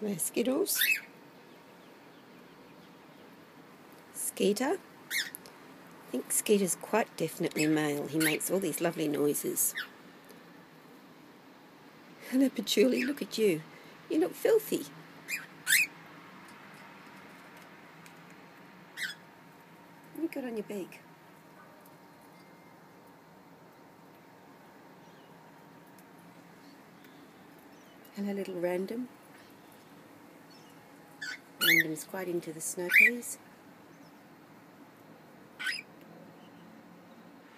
There's Skittles. Skeeter. I think Skeeter's quite definitely male. He makes all these lovely noises. Hello, Patchouli, look at you. You look filthy. What have you got on your beak? Hello, little Random. Random's quite into the snow peas.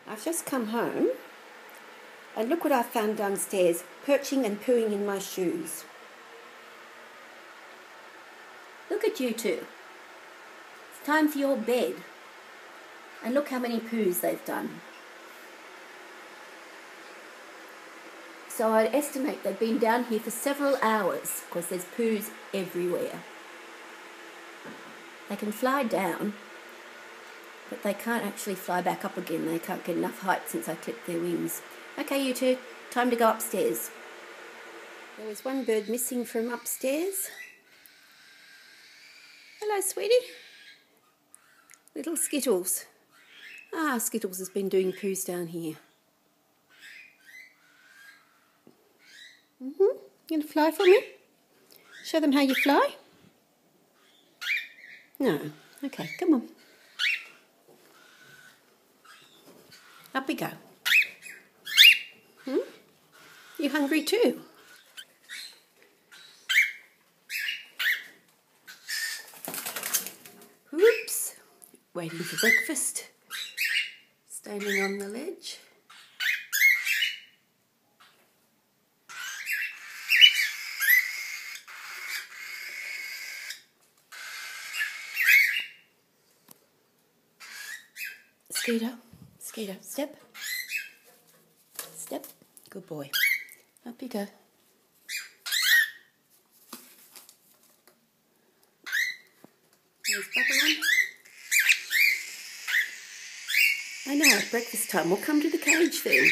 I've just come home and look what I found downstairs, perching and pooing in my shoes. Look at you two. It's time for your bed. And look how many poos they've done. So I'd estimate they've been down here for several hours because there's poos everywhere. They can fly down, but they can't actually fly back up again. They can't get enough height since I clipped their wings. Okay, you two, time to go upstairs. There was one bird missing from upstairs. Hello, sweetie. Little Skittles. Ah, Skittles has been doing poos down here. You gonna fly for me? Show them how you fly? No. Okay, come on. Up we go. You hungry too? Oops. Waiting for breakfast. Standing on the ledge. Skeeter, step. Step. Good boy. Up you go. There's Babylon. I know, breakfast time. We'll come to the cage then.